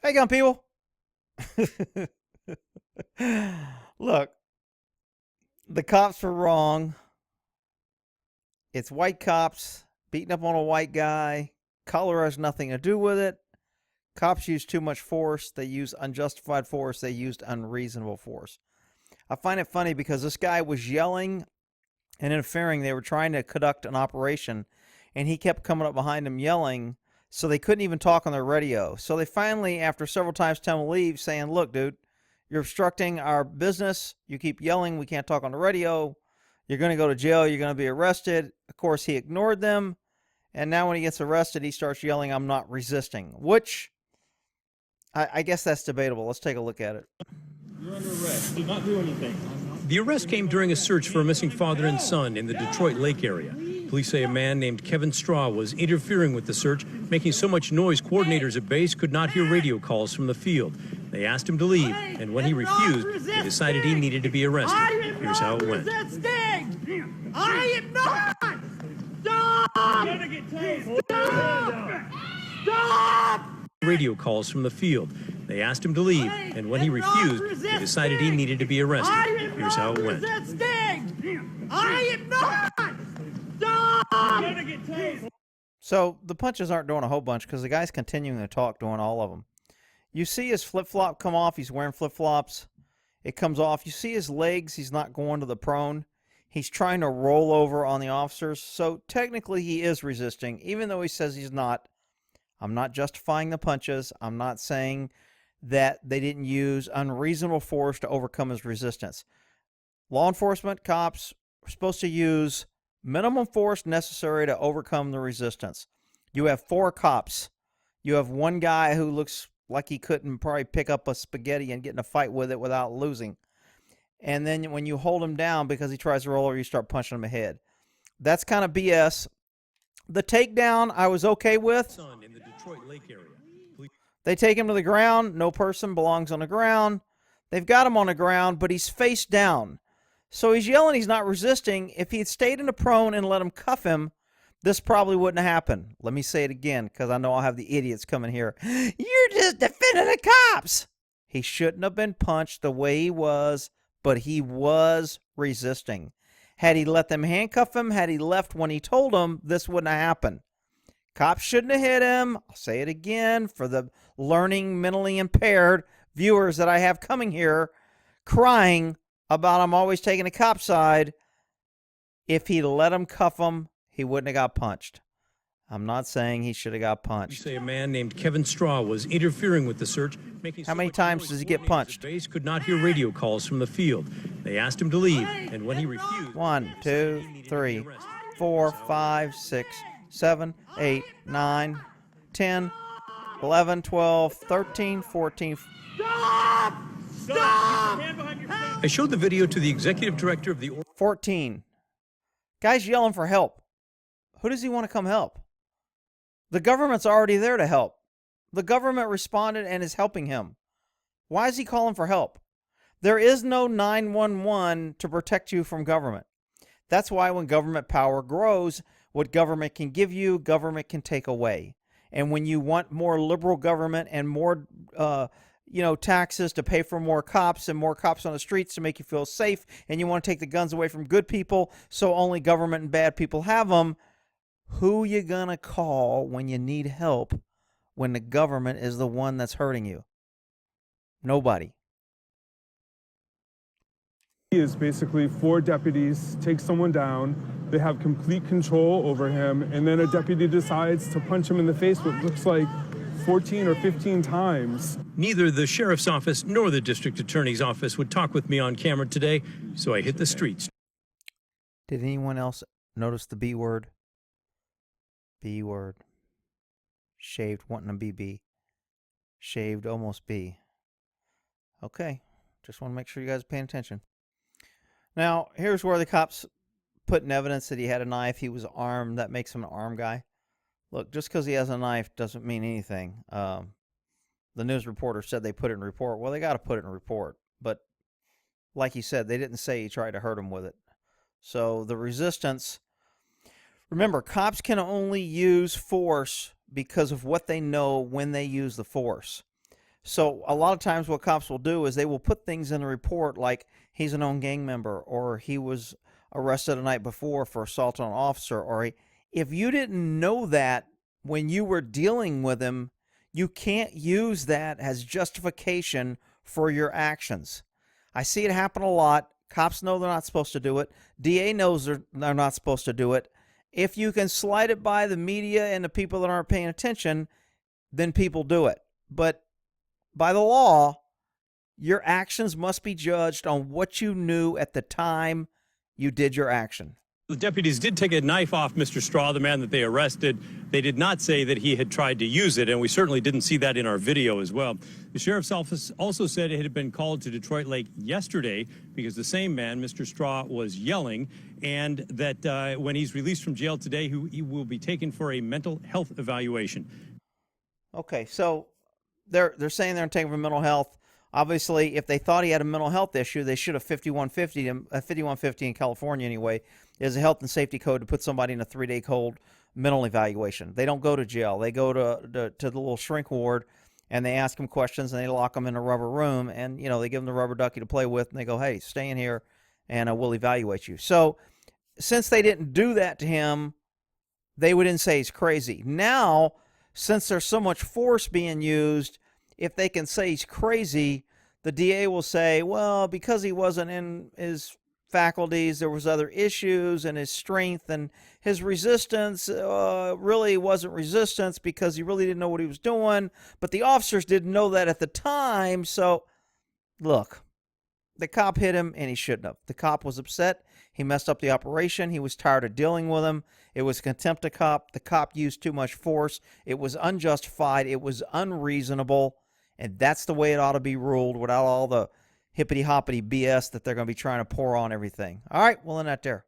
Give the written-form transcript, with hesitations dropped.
Hey, gun people. Look, the cops were wrong. It's white cops beating up on a white guy. Color has nothing to do with it. Cops use too much force. They use unjustified force. They used unreasonable force. I find it funny because this guy was yelling and interfering. They were trying to conduct an operation, and he kept coming up behind them yelling, so they couldn't even talk on their radio. So they finally, after several times, tell him to leave, saying, look, dude, you're obstructing our business. You keep yelling. We can't talk on the radio. You're going to go to jail. You're going to be arrested. Of course, he ignored them. And now when he gets arrested, he starts yelling, I'm not resisting, which I guess that's debatable. Let's take a look at it. You're under arrest. Do not do anything. The arrest came during a search for a missing father and son in the Detroit Lake area. Police say a man named Kevin Straw was interfering with the search, making so much noise coordinators at base could not hear radio calls from the field. They asked him to leave, and when he refused, they decided he needed to be arrested. Here's how it went. I am not! Stop! Stop! Stop! Radio calls from the field. They asked him to leave, and when he refused, they decided he needed to be arrested. Here's how it went. I am not! Stop! So the punches aren't doing a whole bunch because the guy's continuing to talk, doing all of them. You see his flip-flop come off. He's wearing flip-flops. It comes off. You see his legs. He's not going to the prone. He's trying to roll over on the officers. So technically he is resisting, even though he says he's not. I'm not justifying the punches. I'm not saying that they didn't use unreasonable force to overcome his resistance. Law enforcement, cops, are supposed to use minimum force necessary to overcome the resistance. You have 4 cops. You have one guy who looks like he couldn't probably pick up a spaghetti and get in a fight with it without losing. And then when you hold him down because he tries to roll over, you start punching him ahead. That's kind of BS. The takedown I was okay with. In the Detroit Lake area. They take him to the ground. No person belongs on the ground. They've got him on the ground, but he's face down. So he's yelling he's not resisting. If he had stayed in the prone and let him cuff him, this probably wouldn't have happened. Let me say it again because I know I'll have the idiots coming here. You're just defending the cops. He shouldn't have been punched the way he was, but he was resisting. Had he let them handcuff him, had he left when he told them, this wouldn't have happened. Cops shouldn't have hit him. I'll say it again for the learning, mentally impaired viewers that I have coming here crying about I'm always taking the cop side. If he'd let him cuff him, he wouldn't have got punched. I'm not saying he should have got punched. Say a man named Kevin Straw was interfering with the search, making How many times does he get punched? Base could not hear radio calls from the field. They asked him to leave, and when he refused, 1, 2, 3, 4, 5, 6, 7, 8, 9, 10, 11, 12, 13, 14. Stop! Stop! I showed the video to the executive director of the 14. Guy's yelling for help. Who does he want to come help? The government's already there to help. The government responded and is helping him. Why is he calling for help? There is no 911 to protect you from government. That's why when government power grows, what government can give you, government can take away. And when you want more liberal government and more taxes to pay for more cops and more cops on the streets to make you feel safe, and you want to take the guns away from good people so only government and bad people have them, who you gonna call when you need help when the government is the one that's hurting you? Nobody. Is basically 4 deputies take someone down, they have complete control over him, and then a deputy decides to punch him in the face what looks like 14 or 15 times. Neither the sheriff's office nor the district attorney's office would talk with me on camera today, so I hit the streets. Did anyone else notice the B word? B word. Shaved, wanting a BB. Shaved, almost B. Okay. Just want to make sure you guys are paying attention. Now, here's where the cops put in evidence that he had a knife. He was armed. That makes him an armed guy. Look, just because he has a knife doesn't mean anything. The news reporter said they put it in report. Well, they got to put it in report. But like he said, they didn't say he tried to hurt him with it. So the resistance... Remember, cops can only use force because of what they know when they use the force. So a lot of times what cops will do is they will put things in the report like he's a known gang member, or he was arrested the night before for assault on an officer, or if you didn't know that when you were dealing with him, you can't use that as justification for your actions. I see it happen a lot. Cops know they're not supposed to do it. DA knows they're not supposed to do it. If you can slide it by the media and the people that aren't paying attention, then people do it. But by the law, your actions must be judged on what you knew at the time you did your action. The deputies did take a knife off Mr. Straw, the man that they arrested. They did not say that he had tried to use it, and we certainly didn't see that in our video as well. The sheriff's office also said it had been called to Detroit Lake yesterday because the same man, Mr. Straw, was yelling, and that when he's released from jail today, he will be taken for a mental health evaluation. Okay, so they're saying they're taking for mental health. Obviously, if they thought he had a mental health issue, they should have 5150 in California anyway, is a health and safety code to put somebody in a 3-day cold mental evaluation. They don't go to jail. They go to the little shrink ward, and they ask them questions, and they lock them in a rubber room, and they give them the rubber ducky to play with, and they go, hey, stay in here, and we'll evaluate you. So since they didn't do that to him, they wouldn't say he's crazy. Now, since there's so much force being used, if they can say he's crazy, the DA will say, well, because he wasn't in his faculties, there was other issues, and his strength and his resistance really wasn't resistance because he really didn't know what he was doing, but the officers didn't know that at the time. So look, the cop hit him, and he shouldn't have. The cop was upset. He messed up the operation. He was tired of dealing with him. It was contempt of cop. The cop used too much force. It was unjustified. It was unreasonable. And that's the way it ought to be ruled, without all the hippity-hoppity BS that they're going to be trying to pour on everything. All right, we'll end that there.